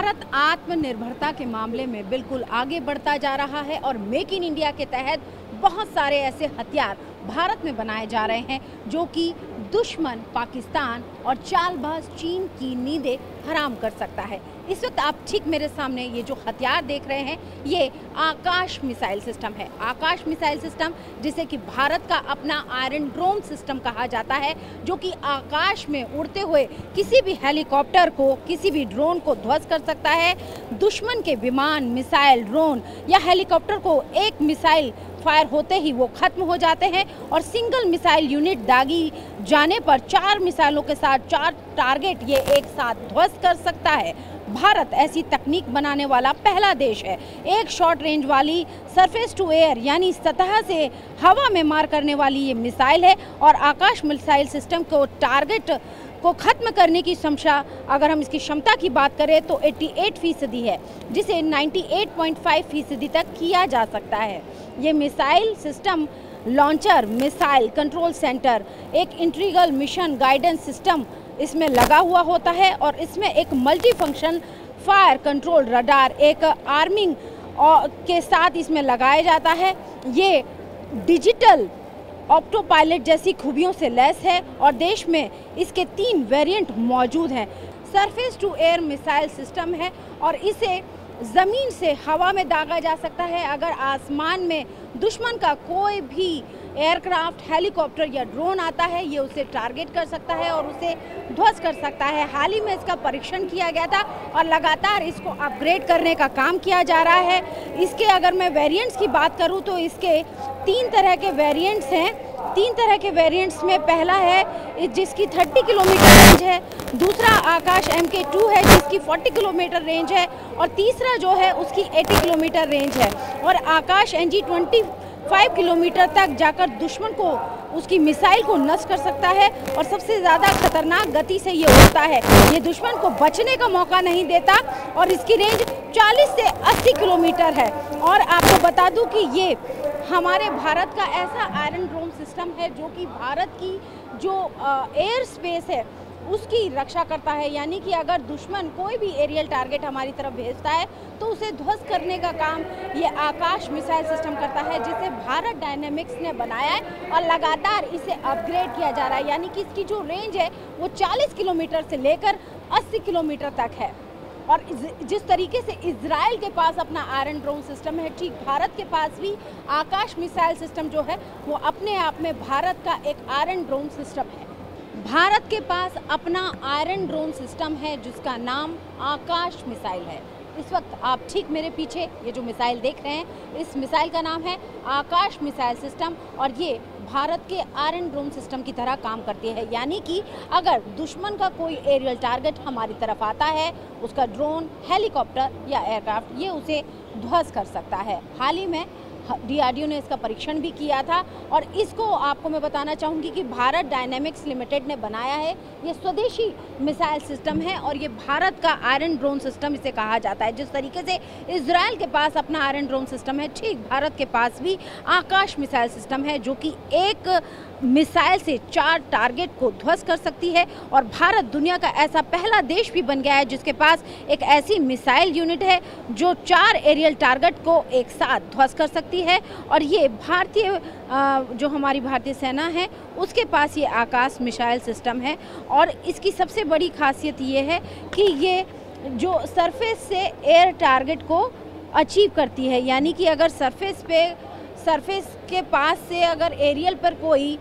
भारत आत्मनिर्भरता के मामले में बिल्कुल आगे बढ़ता जा रहा है और मेक इन इंडिया के तहत बहुत सारे ऐसे हथियार भारत में बनाए जा रहे हैं जो कि दुश्मन पाकिस्तान और चालबाज चीन की नींदें हराम कर सकता है। इस वक्त आप ठीक मेरे सामने ये जो हथियार देख रहे हैं ये आकाश मिसाइल सिस्टम है। आकाश मिसाइल सिस्टम जिसे कि भारत का अपना आयरन ड्रोन सिस्टम कहा जाता है, जो कि आकाश में उड़ते हुए किसी भी हेलीकॉप्टर को, किसी भी ड्रोन को ध्वस्त कर सकता है। दुश्मन के विमान, मिसाइल, ड्रोन या हेलीकॉप्टर को एक मिसाइल फायर होते ही वो खत्म हो जाते हैं और सिंगल मिसाइल यूनिट दागी जाने पर 4 मिसाइलों के साथ 4 टारगेट ये एक साथ ध्वस्त कर सकता है। भारत ऐसी तकनीक बनाने वाला पहला देश है। एक शॉर्ट रेंज वाली सरफेस टू एयर यानी सतह से हवा में मार करने वाली ये मिसाइल है और आकाश मिसाइल सिस्टम को टारगेट को खत्म करने की क्षमता, अगर हम इसकी क्षमता की बात करें तो 88% है, जिसे 98.5% तक किया जा सकता है। ये missile system launcher, missile control centre, एक इंटीग्रल मिशन गाइडेंस सिस्टम इसमें लगा हुआ होता है और इसमें एक multi function fire control radar एक आर्मिंग के साथ इसमें लगाया जाता है। ये डिजिटल ऑप्टो पायलट जैसी खूबियों से लैस है और देश में इसके 3 वेरिएंट मौजूद हैं। Surface to air missile system है और इसे ज़मीन से हवा में दागा जा सकता है। अगर आसमान में दुश्मन का कोई भी एयरक्राफ्ट, हेलीकॉप्टर या ड्रोन आता है, ये उसे टारगेट कर सकता है और उसे ध्वस्त कर सकता है। हाल ही में इसका परीक्षण किया गया था और लगातार इसको अपग्रेड करने का काम किया जा रहा है। इसके अगर मैं वेरिएंट्स की बात करूं तो इसके 3 तरह के वेरिएंट्स हैं। 3 तरह के वेरिएंट्स में पहला है जिसकी 30 किलोमीटर रेंज है, दूसरा आकाश MK2 है जिसकी 40 किलोमीटर रेंज है और तीसरा जो है उसकी 80 किलोमीटर रेंज है। और आकाश NG 25 किलोमीटर तक जाकर दुश्मन को, उसकी मिसाइल को नष्ट कर सकता है और सबसे ज़्यादा खतरनाक गति से ये उड़ता है। ये दुश्मन को बचने का मौका नहीं देता और इसकी रेंज 40 से 80 किलोमीटर है। और आपको बता दूं कि ये हमारे भारत का ऐसा आयरन ड्रोन सिस्टम है जो कि भारत की जो एयर स्पेस है उसकी रक्षा करता है। यानी कि अगर दुश्मन कोई भी एरियल टारगेट हमारी तरफ भेजता है तो उसे ध्वस्त करने का काम ये आकाश मिसाइल सिस्टम करता है, जिसे भारत डायनेमिक्स ने बनाया है और लगातार इसे अपग्रेड किया जा रहा है। यानी कि इसकी जो रेंज है वो 40 किलोमीटर से लेकर 80 किलोमीटर तक है। और जिस तरीके से इजराइल के पास अपना आयरन ड्रोन सिस्टम है, ठीक भारत के पास भी आकाश मिसाइल सिस्टम जो है वो अपने आप में भारत का एक आयरन ड्रोन सिस्टम है। भारत के पास अपना आयरन ड्रोन सिस्टम है जिसका नाम आकाश मिसाइल है। इस वक्त आप ठीक मेरे पीछे ये जो मिसाइल देख रहे हैं, इस मिसाइल का नाम है आकाश मिसाइल सिस्टम और ये भारत के आयरन ड्रोन सिस्टम की तरह काम करती है। यानी कि अगर दुश्मन का कोई एरियल टारगेट हमारी तरफ आता है, उसका ड्रोन, हेलीकॉप्टर या एयरक्राफ्ट, ये उसे ध्वस्त कर सकता है। हाल ही में DRDO ने इसका परीक्षण भी किया था और इसको आपको मैं बताना चाहूँगी कि भारत डायनेमिक्स लिमिटेड ने बनाया है। ये स्वदेशी मिसाइल सिस्टम है और ये भारत का आयरन ड्रोन सिस्टम इसे कहा जाता है। जिस तरीके से इजराइल के पास अपना आयरन ड्रोन सिस्टम है, ठीक भारत के पास भी आकाश मिसाइल सिस्टम है जो कि एक मिसाइल से 4 टारगेट को ध्वस्त कर सकती है। और भारत दुनिया का ऐसा पहला देश भी बन गया है जिसके पास एक ऐसी मिसाइल यूनिट है जो 4 एरियल टारगेट को एक साथ ध्वस्त कर सकती है। और ये भारतीय जो हमारी भारतीय सेना है उसके पास ये आकाश मिसाइल सिस्टम है। और इसकी सबसे बड़ी खासियत ये है कि ये जो सरफेस से एयर टारगेट को अचीव करती है। यानी कि अगर सरफेस के पास से अगर एरियल पर कोई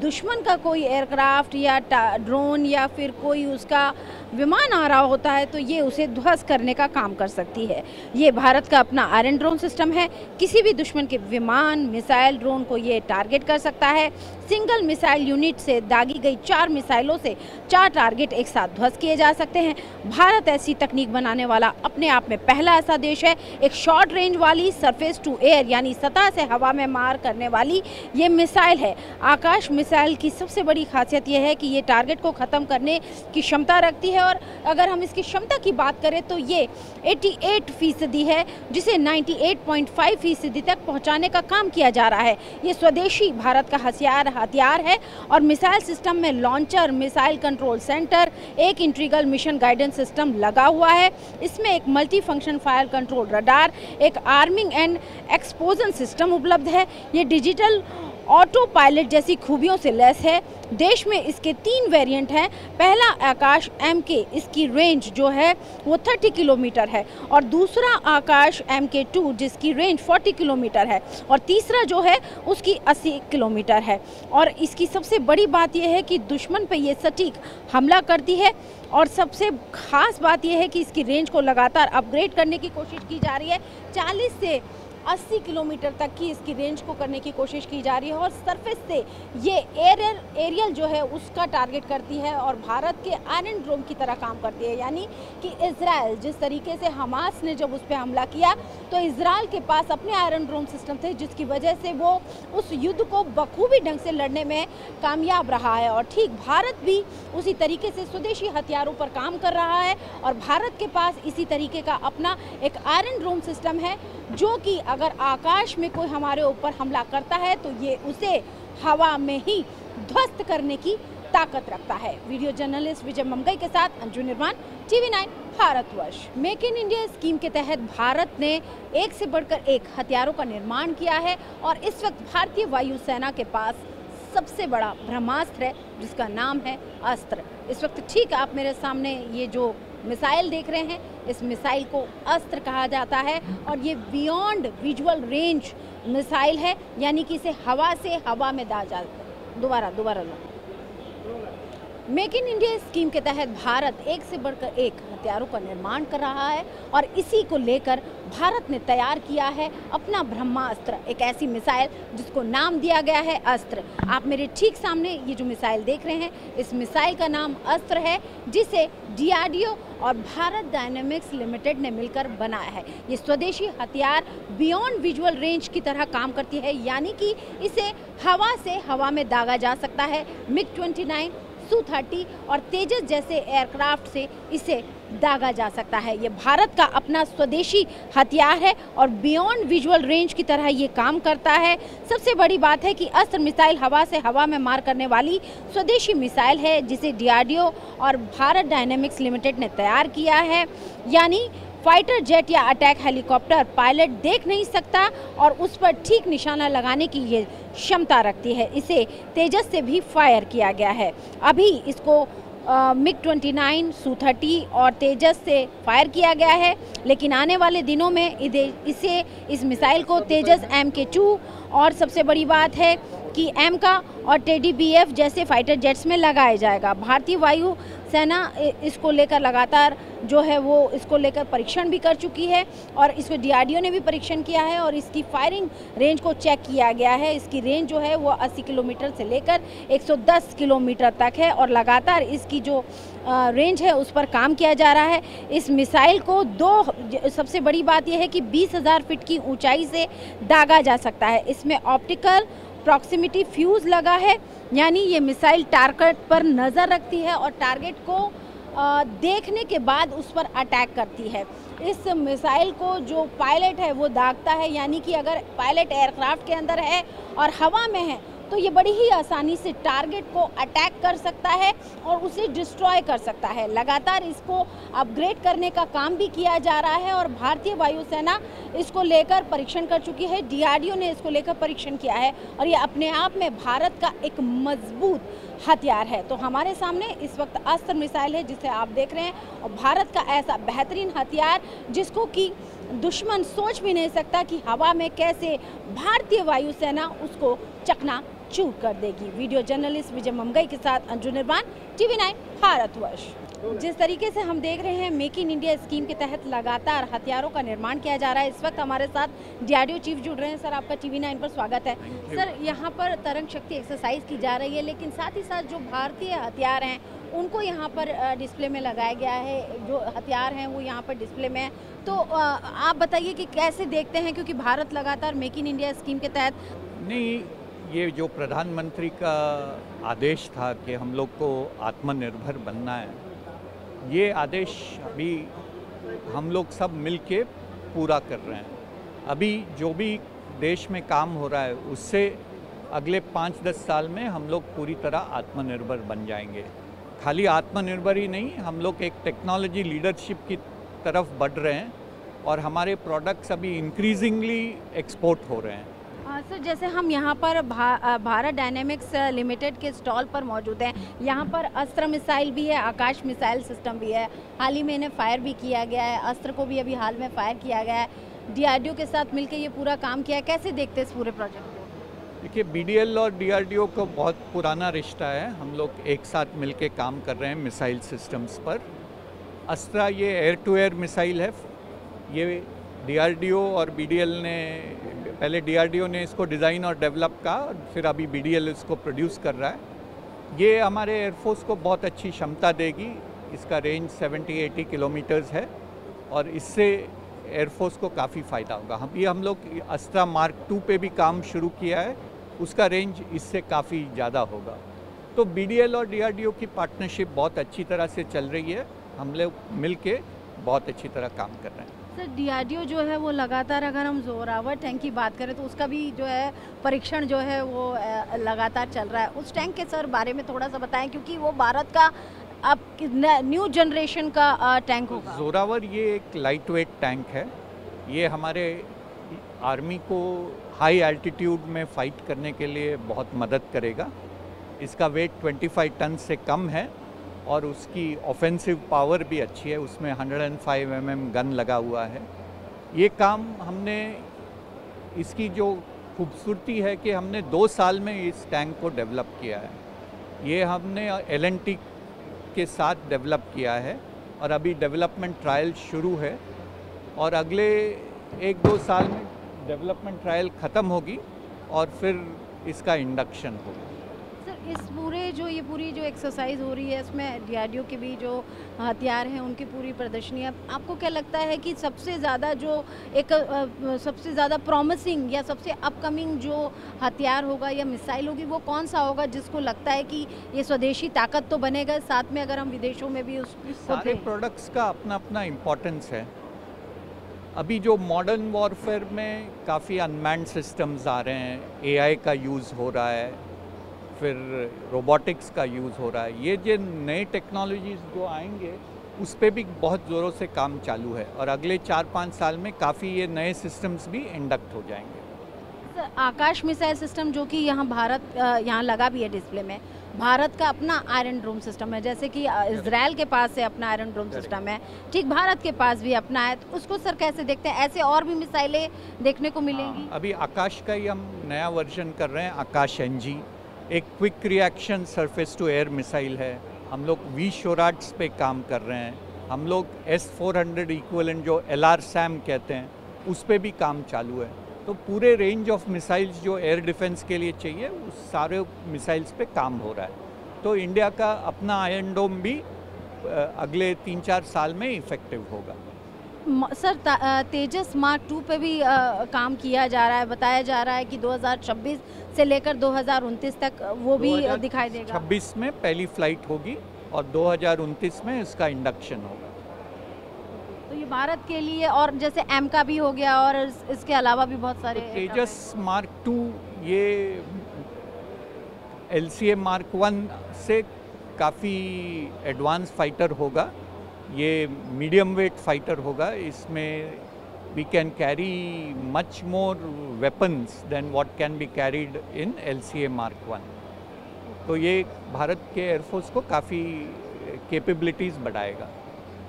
दुश्मन का कोई एयरक्राफ्ट या ड्रोन या फिर कोई उसका विमान आ रहा होता है तो ये उसे ध्वस्त करने का काम कर सकती है। ये भारत का अपना आयरन ड्रोन सिस्टम है। किसी भी दुश्मन के विमान, मिसाइल, ड्रोन को ये टारगेट कर सकता है। सिंगल मिसाइल यूनिट से दागी गई 4 मिसाइलों से 4 टारगेट एक साथ ध्वस्त किए जा सकते हैं। भारत ऐसी तकनीक बनाने वाला अपने आप में पहला ऐसा देश है। एक शॉर्ट रेंज वाली सरफेस टू एयर यानी सतह से हवा में मार करने वाली ये मिसाइल है आकाश मिसाइल की सबसे बड़ी खासियत यह है कि ये टारगेट को ख़त्म करने की क्षमता रखती है, और अगर हम इसकी क्षमता की बात करें तो ये 88% है, जिसे 98.5% तक पहुंचाने का काम किया जा रहा है। ये स्वदेशी भारत का हथियार है और मिसाइल सिस्टम में लॉन्चर, मिसाइल कंट्रोल सेंटर, एक इंटीग्रल मिशन गाइडेंस सिस्टम लगा हुआ है। इसमें एक multi function fire control radar, एक आर्मिंग एंड एक्सपोजन सिस्टम उपलब्ध है। ये डिजिटल ऑटो पायलट जैसी खूबियों से लैस है। देश में इसके 3 वेरिएंट हैं। पहला आकाश MK, इसकी रेंज जो है वो 30 किलोमीटर है, और दूसरा आकाश MK2 जिसकी रेंज 40 किलोमीटर है, और तीसरा जो है उसकी 80 किलोमीटर है। और इसकी सबसे बड़ी बात यह है कि दुश्मन पे ये सटीक हमला करती है, और सबसे खास बात यह है कि इसकी रेंज को लगातार अपग्रेड करने की कोशिश की जा रही है। 40 से 80 किलोमीटर तक की इसकी रेंज को करने की कोशिश की जा रही है, और सरफेस से ये एरियल जो है उसका टारगेट करती है और भारत के आयरन ड्रोन की तरह काम करती है। यानी कि इजराइल, जिस तरीके से हमास ने जब उस पर हमला किया तो इजराइल के पास अपने आयरन ड्रोन सिस्टम थे, जिसकी वजह से वो उस युद्ध को बखूबी ढंग से लड़ने में कामयाब रहा है। और ठीक भारत भी उसी तरीके से स्वदेशी हथियारों पर काम कर रहा है, और भारत के पास इसी तरीके का अपना एक आयरन ड्रोन सिस्टम है, जो कि अगर आकाश में कोई हमारे ऊपर हमला करता है तो ये उसे हवा में ही ध्वस्त करने की ताकत रखता है। वीडियो जर्नलिस्ट विजय ममगई के साथ अंजू निर्माण, TV9 Bharatvarsh. Make in India scheme के तहत भारत ने एक से बढ़कर एक हथियारों का निर्माण किया है, और इस वक्त भारतीय वायुसेना के पास सबसे बड़ा ब्रह्मास्त्र है, जिसका नाम है अस्त्र। इस वक्त ठीक आप मेरे सामने ये जो मिसाइल देख रहे हैं, इस मिसाइल को अस्त्र कहा जाता है, और ये बियॉन्ड विजुअल रेंज मिसाइल है, यानी कि इसे हवा से हवा में दागा जाता है। दोबारा लो। मेक इन इंडिया स्कीम के तहत भारत एक से बढ़कर एक हथियारों का निर्माण कर रहा है, और इसी को लेकर भारत ने तैयार किया है अपना ब्रह्मास्त्र, एक ऐसी मिसाइल जिसको नाम दिया गया है अस्त्र। आप मेरे ठीक सामने ये जो मिसाइल देख रहे हैं, इस मिसाइल का नाम अस्त्र है, जिसे DRDO और भारत डायनेमिक्स लिमिटेड ने मिलकर बनाया है। ये स्वदेशी हथियार बियॉन्ड विजुअल रेंज की तरह काम करती है, यानी कि इसे हवा से हवा में दागा जा सकता है। MiG-29, Su-30 और तेजस जैसे एयरक्राफ्ट से इसे दागा जा सकता है। ये भारत का अपना स्वदेशी हथियार है, और बियॉन्ड विजुअल रेंज की तरह ये काम करता है। सबसे बड़ी बात है कि अस्त्र मिसाइल हवा से हवा में मार करने वाली स्वदेशी मिसाइल है, जिसे DRDO और भारत डायनेमिक्स लिमिटेड ने तैयार किया है। यानी फाइटर जेट या अटैक हेलीकॉप्टर पायलट देख नहीं सकता, और उस पर ठीक निशाना लगाने की ये क्षमता रखती है। इसे तेजस से भी फायर किया गया है। अभी इसको MiG-29, Su-30 और तेजस से फायर किया गया है, लेकिन आने वाले दिनों में इस मिसाइल को तेजस MK2 और सबसे बड़ी बात है कि MK और TDBF जैसे फाइटर जेट्स में लगाया जाएगा। भारतीय वायु सेना इसको लेकर लगातार जो है वो इसको लेकर परीक्षण भी कर चुकी है, और इसको DRDO ने भी परीक्षण किया है, और इसकी फायरिंग रेंज को चेक किया गया है। इसकी रेंज जो है वो 80 किलोमीटर से लेकर 110 किलोमीटर तक है, और लगातार इसकी जो रेंज है उस पर काम किया जा रहा है। इस मिसाइल को सबसे बड़ी बात यह है कि 20,000 फीट की ऊंचाई से दागा जा सकता है। इसमें ऑप्टिकल प्रॉक्सिमिटी फ्यूज लगा है, यानी ये मिसाइल टारगेट पर नज़र रखती है और टारगेट को देखने के बाद उस पर अटैक करती है। इस मिसाइल को जो पायलट है वो दागता है, यानी कि अगर पायलट एयरक्राफ्ट के अंदर है और हवा में है तो ये बड़ी ही आसानी से टारगेट को अटैक कर सकता है और उसे डिस्ट्रॉय कर सकता है। लगातार इसको अपग्रेड करने का काम भी किया जा रहा है, और भारतीय वायुसेना इसको लेकर परीक्षण कर चुकी है। DRDO ने इसको लेकर परीक्षण किया है, और ये अपने आप में भारत का एक मजबूत हथियार है। तो हमारे सामने इस वक्त अस्त्र मिसाइल है जिसे आप देख रहे हैं, और भारत का ऐसा बेहतरीन हथियार जिसको कि दुश्मन सोच भी नहीं सकता कि हवा में कैसे भारतीय वायुसेना उसको चकना चूर कर देगी। वीडियो जर्नलिस्ट विजय ममगई के साथ अंजू निर्माण, TV9 भारतवर्ष। जिस तरीके से हम देख रहे हैं, मेक इन इंडिया स्कीम के तहत लगातार हथियारों का निर्माण किया जा रहा है। इस वक्त हमारे साथ DRDO चीफ जुड़ रहे हैं। सर, आपका TV9 पर स्वागत है। सर, यहाँ पर तरंग शक्ति एक्सरसाइज की जा रही है, लेकिन साथ ही साथ जो भारतीय हथियार हैं उनको यहाँ पर डिस्प्ले में लगाया गया है। जो हथियार हैं वो यहाँ पर डिस्प्ले में है। तो आप बताइए कि कैसे देखते हैं, क्योंकि भारत लगातार मेक इन इंडिया स्कीम के तहत नहीं, ये जो प्रधानमंत्री का आदेश था कि हम लोग को आत्मनिर्भर बनना है, ये आदेश अभी हम लोग सब मिलके पूरा कर रहे हैं। अभी जो भी देश में काम हो रहा है उससे अगले 5-10 साल में हम लोग पूरी तरह आत्मनिर्भर बन जाएंगे। खाली आत्मनिर्भर ही नहीं, हम लोग एक टेक्नोलॉजी लीडरशिप की तरफ बढ़ रहे हैं और हमारे प्रोडक्ट्स अभी इंक्रीजिंगली एक्सपोर्ट हो रहे हैं। सर, जैसे हम यहाँ पर भारत डायनेमिक्स लिमिटेड के स्टॉल पर मौजूद हैं। यहाँ पर अस्त्र मिसाइल भी है, आकाश मिसाइल सिस्टम भी है। हाल ही में इन्हें फायर भी किया गया है, अस्त्र को भी अभी हाल में फायर किया गया है। डीआरडीओ के साथ मिलकर ये पूरा काम किया है। कैसे देखते हैं इस पूरे प्रोजेक्ट को? देखिए, बीडीएल और डीआरडीओ को बहुत पुराना रिश्ता है। हम लोग एक साथ मिलकर काम कर रहे हैं मिसाइल सिस्टम्स पर। अस्त्रा ये एयर टू एयर मिसाइल है। ये डीआरडीओ और बीडीएल ने, पहले डीआरडीओ ने इसको डिज़ाइन और डेवलप का, फिर अभी बीडीएल इसको प्रोड्यूस कर रहा है। ये हमारे एयरफोर्स को बहुत अच्छी क्षमता देगी। इसका रेंज 70-80 किलोमीटर्स है और इससे एयरफोर्स को काफ़ी फ़ायदा होगा। हम लोग अस्त्रा मार्क 2 पे भी काम शुरू किया है, उसका रेंज इससे काफ़ी ज़्यादा होगा। तो बीडीएल और डीआरडीओ की पार्टनरशिप बहुत अच्छी तरह से चल रही है। हम लोग मिल के बहुत अच्छी तरह काम कर रहे हैं। सर, डीआरडीओ जो है वो लगातार, अगर हम जोरावर टैंक की बात करें तो उसका भी जो है परीक्षण जो है वो लगातार चल रहा है। उस टैंक के सर बारे में थोड़ा सा बताएं, क्योंकि वो भारत का अब न्यू जनरेशन का टैंक होगा। जोरावर ये एक लाइट वेट टैंक है। ये हमारे आर्मी को हाई एल्टीट्यूड में फाइट करने के लिए बहुत मदद करेगा। इसका वेट 25 टन से कम है और उसकी ऑफेंसिव पावर भी अच्छी है। उसमें 105 mm गन लगा हुआ है। ये काम हमने, इसकी जो खूबसूरती है कि हमने 2 साल में इस टैंक को डेवलप किया है। ये हमने L&T के साथ डेवलप किया है और अभी डेवलपमेंट ट्रायल शुरू है और अगले 1-2 साल में डेवलपमेंट ट्रायल ख़त्म होगी और फिर इसका इंडक्शन होगा। सर, इस ये पूरी जो एक्सरसाइज हो रही है इसमें डीआरडीओ के भी जो हथियार हैं उनकी पूरी प्रदर्शनी है। आपको क्या लगता है कि सबसे ज़्यादा जो सबसे ज़्यादा प्रॉमिसिंग या सबसे अपकमिंग जो हथियार होगा या मिसाइल होगी वो कौन सा होगा, जिसको लगता है कि ये स्वदेशी ताकत तो बनेगा, साथ में अगर हम विदेशों में भी उस सारे प्रोडक्ट्स का अपना अपना इम्पोर्टेंस है। अभी जो मॉडर्न वॉरफेयर में काफ़ी अनमैन्ड सिस्टम्स आ रहे हैं, एआई का यूज़ हो रहा है, फिर रोबोटिक्स का यूज़ हो रहा है। ये जो नए टेक्नोलॉजीज़ जो आएंगे उस पर भी बहुत ज़ोरों से काम चालू है और अगले 4-5 साल में काफ़ी ये नए सिस्टम्स भी इंडक्ट हो जाएंगे। आकाश मिसाइल सिस्टम जो कि यहाँ भारत यहाँ लगा भी है डिस्प्ले में, भारत का अपना आयरन ड्रोन सिस्टम है। जैसे कि इजराइल के पास से अपना आयरन ड्रोन सिस्टम है, ठीक भारत के पास भी अपना है। तो उसको सर कैसे देखते हैं? ऐसे और भी मिसाइलें देखने को मिलेंगी? अभी आकाश का ही हम नया वर्जन कर रहे हैं, आकाश NG। एक quick reaction surface to air missile है। हम लोग V-SHORADs पे काम कर रहे हैं। हम लोग S-400 इक्विवेलेंट जो LRSAM कहते हैं उस पे भी काम चालू है। तो पूरे रेंज ऑफ मिसाइल्स जो एयर डिफेंस के लिए चाहिए उस सारे मिसाइल्स पे काम हो रहा है। तो इंडिया का अपना आयरन डोम भी अगले 3-4 साल में इफेक्टिव होगा। सर, तेजस मार्क 2 पे भी काम किया जा रहा है। बताया जा रहा है कि 2026 से लेकर 2029 तक वो भी दिखाई देगा। 2026 में पहली फ्लाइट होगी और 2029 में इसका इंडक्शन होगा। तो ये भारत के लिए, और जैसे M का भी हो गया और इसके अलावा भी बहुत सारे तो तेजस मार्क 2 ये LCA मार्क 1 से काफ़ी एडवांस फाइटर होगा। ये मीडियम वेट फाइटर होगा। इसमें we can carry much more weapons than what can be carried in LCA mark 1। तो ये भारत के एयरफोर्स को काफ़ी कैपेबिलिटीज़ बढ़ाएगा।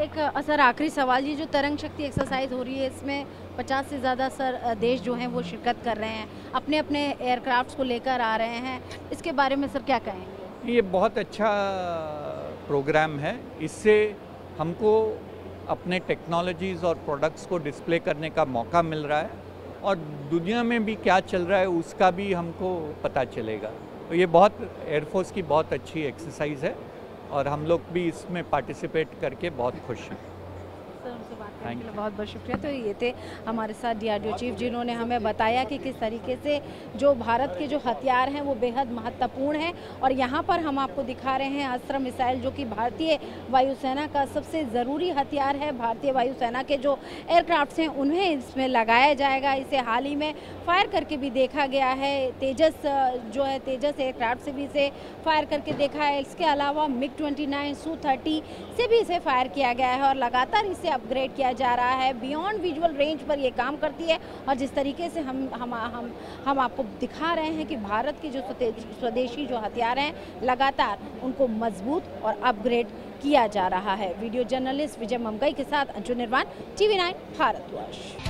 एक सर आखिरी सवाल, ये जो तरंग शक्ति एक्सरसाइज हो रही है इसमें 50 से ज़्यादा सर देश जो हैं वो शिरकत कर रहे हैं, अपने अपने एयरक्राफ्ट्स को लेकर आ रहे हैं। इसके बारे में सर क्या कहेंगे? ये बहुत अच्छा प्रोग्राम है। इससे हमको अपने टेक्नोलॉजीज़ और प्रोडक्ट्स को डिस्प्ले करने का मौका मिल रहा है और दुनिया में भी क्या चल रहा है उसका भी हमको पता चलेगा। तो ये बहुत एयरफोर्स की बहुत अच्छी एक्सरसाइज है और हम लोग भी इसमें पार्टिसिपेट करके बहुत खुश हैं। से बात करने के लिए बहुत बहुत शुक्रिया। तो ये थे हमारे साथ DRDO चीफ, जिन्होंने हमें बताया कि किस तरीके से जो भारत के जो हथियार हैं वो बेहद महत्वपूर्ण हैं। और यहाँ पर हम आपको दिखा रहे हैं अस्त्र मिसाइल, जो कि भारतीय वायुसेना का सबसे ज़रूरी हथियार है। भारतीय वायुसेना के जो एयरक्राफ्ट हैं उन्हें इसमें लगाया जाएगा। इसे हाल ही में फायर करके भी देखा गया है। तेजस जो है, तेजस एयरक्राफ्ट से भी इसे फायर करके देखा है। इसके अलावा MiG-29 Su-30 से भी इसे फायर किया गया है और लगातार इसे अपग्रेड किया जा रहा है। बियॉन्ड विजुअल रेंज पर ये काम करती है। और जिस तरीके से हम आपको दिखा रहे हैं कि भारत के जो स्वदेशी जो हथियार हैं लगातार उनको मजबूत और अपग्रेड किया जा रहा है। वीडियो जर्नलिस्ट विजय ममगई के साथ अंशु निर्वाण, TV9 भारतवर्ष।